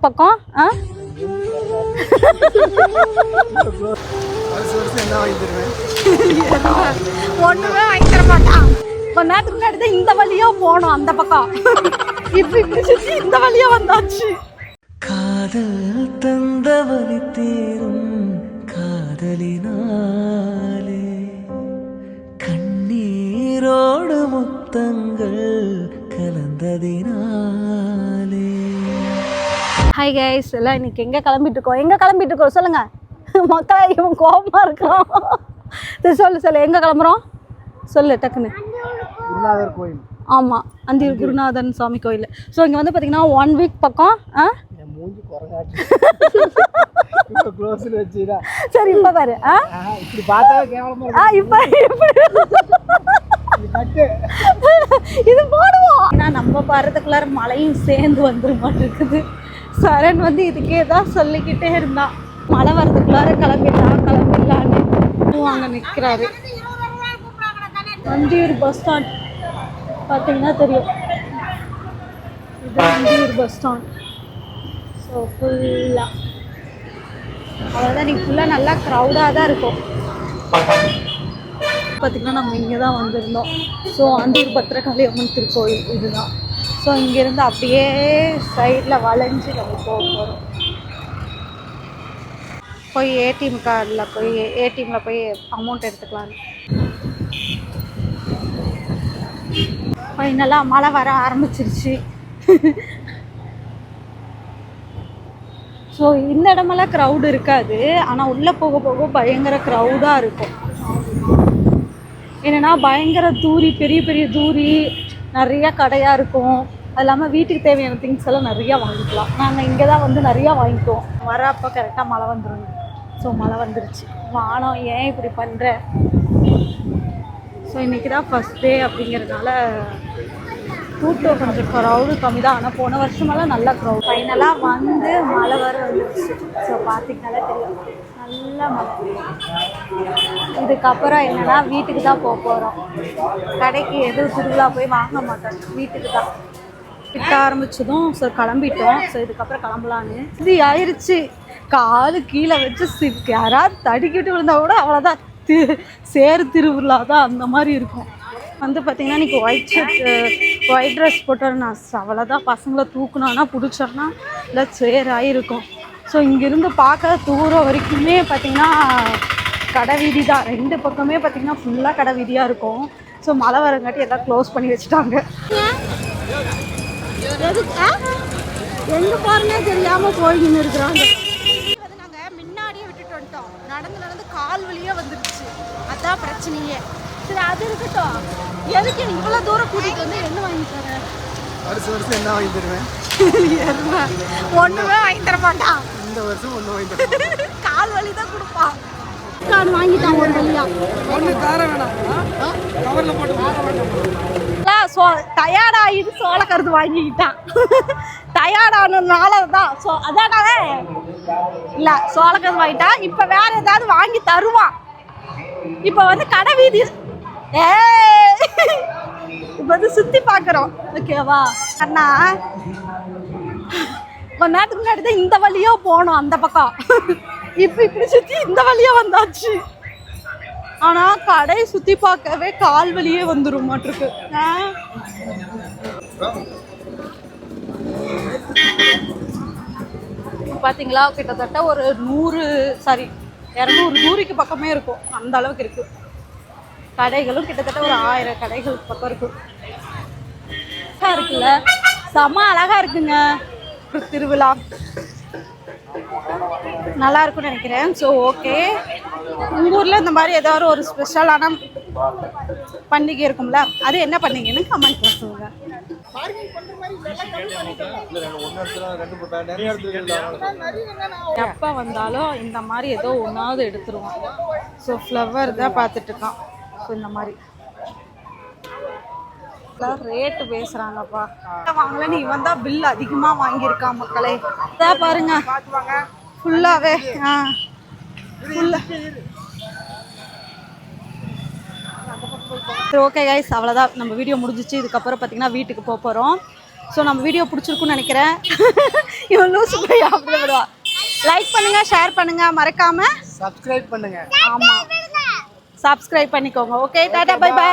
பக்கம் ஒண்ணுமே வாங்கி தர மாட்டான். கொஞ்ச நேரத்துக்கு முன்னாடி தான் இந்த வழியா போனோம் அந்த பக்கம். இப்ப இப்படி சுத்தி இந்த வழியா வந்தாச்சு. காதல் தந்த வலி தேரும் காதலினாலே கண்ணீரோடு முத்தங்கள் கலந்ததினாலே. ஹாய் கைஸ், எல்லாம் இன்னைக்கு எங்கே கிளம்பிட்டு இருக்கோம் சொல்லுங்க மக்களா. இவன் கோபமாக இருக்கிறான். சொல்லு எங்கே கிளம்புறோம் சொல்லு டக்குன்னு. குருநாதர் கோயில். ஆமாம், அந்தியூர் குருநாதன் சாமி கோயில். ஸோ இங்கே வந்து பார்த்தீங்கன்னா 1 வீக் பக்கம். சரி இப்போ பாரு. இப்போ இது போடுவோம். ஏன்னா நம்ம பாடுறதுக்குள்ளார மழையும் சேர்ந்து வந்துட மாட்டேங்குது. சரண் வந்து இதுக்கே தான் சொல்லிக்கிட்டே இருந்தான், மழை வர்றதுக்குள்ளார கிளம்பிடலான்னு. அங்கே நிற்கிறாரு. அந்தியூர் பஸ் ஸ்டாண்ட் பார்த்தீங்கன்னா தெரியும், இது அந்தியூர் பஸ் ஸ்டாண்ட். ஸோ ஃபுல்லாக அவ்வளோதான், நீங்கள் ஃபுல்லாக நல்லா க்ரௌடாக தான் இருக்கும். பார்த்திங்கன்னா நம்ம இங்கே தான் வந்திருந்தோம். ஸோ அந்தியூர் பத்திரகாளி அம்மன் திருக்கோயில் இதுதான். ஸோ இங்கேருந்து அப்படியே சைடில் வளைஞ்சு நம்ம போக போகிறோம். போய் ஏடிஎம் கார்டில் போய் அமௌண்ட் எடுத்துக்கலாம். ஃபைனலாக மழை வர ஆரம்பிச்சிருச்சு. ஸோ இந்த இடமெல்லாம் க்ரௌடு இருக்காது, ஆனால் உள்ளே போக போக பயங்கர க்ரௌடாக இருக்கும். என்னென்னா பயங்கர தூரி, பெரிய பெரிய தூரி, நிறைய கடையாக இருக்கும். அது இல்லாமல் வீட்டுக்கு தேவையான திங்ஸ் எல்லாம் நிறையா வாங்கிக்கலாம். நாங்கள் இங்கே தான் வந்து நிறையா வாங்கிக்குவோம். வரப்போ கரெக்டாக மழை வந்துடும். ஸோ மழை வந்துருச்சு. வானம் ஏன் இப்படி பண்ணுற. ஸோ இன்றைக்கி தான் ஃபஸ்ட் டே அப்படிங்கிறதுனால கூட்டம் கொஞ்சம் க்ரௌடு கம்மி தான். ஆனால் போன வருஷமெல்லாம் நல்லா க்ரௌட். ஃபைனலாக வந்து மழை வர வந்துருச்சு. ஸோ பார்த்திங்கனாலே தெரியும், நல்ல மழை. இதுக்கப்புறம் என்னென்னா வீட்டுக்கு தான் போக போகிறோம். கடைக்கு எதுவும் திருவிழா போய் வாங்க மாட்டோம், வீட்டுக்கு தான். கிட்ட ஆரம்பிச்சதும் ஸோ கிளம்பிட்டோம். ஸோ இதுக்கப்புறம் கிளம்பலான்னு இது ஆயிடுச்சு. காலு கீழே வச்சு யாராவது தடுக்கிட்டு விழுந்தா கூட அவ்வளோதான், சேரு திருவிழா தான் அந்த மாதிரி இருக்கும். வந்து பார்த்திங்கன்னா இன்றைக்கி ஒயிட் ட்ரெஸ் போட்டோன்னா அவ்வளோதான். பசங்களை தூக்குனானா பிடிச்சோன்னா இல்லை சேராகிருக்கும். ஸோ இங்கேருந்து பார்க்க தூரம் வரைக்குமே பார்த்திங்கன்னா கடை வீதி தான். 2 பக்கமே பார்த்திங்கன்னா ஃபுல்லாக கடை வீதியாக இருக்கும். ஸோ மழை வரங்காட்டி எல்லாம் க்ளோஸ் பண்ணி வச்சுட்டாங்க. எங்கே பாருங்க தெரியாமல் போயின்னு இருக்கிறாங்க. நாங்கள் முன்னாடியே விட்டுட்டு வந்துட்டோம். நடந்து கால் வழியாக வந்துருச்சு. அதான் பிரச்சனையே. சரி அது இருக்கட்டும், எதுக்கு நீ இவ்வளோ தூரம் கூட்டிகிட்டு வந்து என்ன வாங்கி தரேன்? வருஷம் என்ன வாங்கி தருவேன்? ஒன்றுமே வாங்கி தர மாட்டான். இந்த வருஷம் ஒன்று வாங்கி தருவேன். கால் வலி தான் கொடுப்பான். கால் வாங்கிட்டான் ஒரு வழியா. ஒன்று தர வேணாம், கவரில் போட்டு டயர்டாகிட்டு சோளக்கருது வாங்கிக்கிட்டான். டயர்டானதுனால தான். ஸோ அதானாவே இல்லை, சோளக்கருது வாங்கிட்டான். இப்போ வேற ஏதாவது வாங்கி தருவான். இப்போ வந்து கடை வீதி இப்போ வந்து சுற்றி பார்க்குறோம். ஓகேவா அண்ணா? கொஞ்ச நேரத்துக்கு முன்னாடி தான் இந்த வழியா போனோம் அந்த பக்கம். இப்போ இப்படி சுற்றி இந்த வழியா வந்தாச்சு. ஆனால் கடை சுற்றி பார்க்கவே கால் வழியே வந்துடும் மாட்டிருக்கு. பார்த்தீங்களா, கிட்டத்தட்ட ஒரு 200 தூரிக்கு பக்கமே இருக்கும். அந்த அளவுக்கு இருக்குது. கடைகளும் கிட்டத்தட்ட ஒரு 1000 கடைகள் பக்கம் இருக்கும். இருக்குல்ல, செம அழகாக இருக்குங்க திருவிழா. நல்லா இருக்கும்னு நினைக்கிறேன். ஸோ ஓகே, உங்கள் ஊரில் இந்த மாதிரி ஏதாவது ஒரு ஸ்பெஷலான பண்டிகை இருக்கும்ல, அது என்ன பண்டிகைன்னு கமெண்ட் சொல்லுங்கள். எப்போ வந்தாலும் இந்த மாதிரி ஏதோ ஒன்றாவது எடுத்துருவோம். ஸோ ஃப்ளவர் தான் பார்த்துட்ருக்கான். ஸோ இந்த மாதிரி ரேட்டு பேசுகிறாங்கப்பா. வாங்கலன்னு இவன் தான் பில் அதிகமாக வாங்கியிருக்கான் மக்களே. இதான் பாருங்க ஃபுல்லாகவே. ஓகே கைஸ், அவ்வளோதான், நம்ம வீடியோ முடிஞ்சிச்சு. இதுக்கப்புறம் பார்த்திங்கன்னா வீட்டுக்கு போக போகிறோம். ஸோ நம்ம வீடியோ பிடிச்சிருக்குன்னு நினைக்கிறேன். இவன் லூசு போய் அப்படி விடுவா. லைக் பண்ணுங்க, ஷேர் பண்ணுங்க, மறக்காம சப்ஸ்கிரைப் பண்ணுங்க. ஆமா சப்ஸ்கிரைப் பண்ணிக்கோங்க. Okay tata bye by.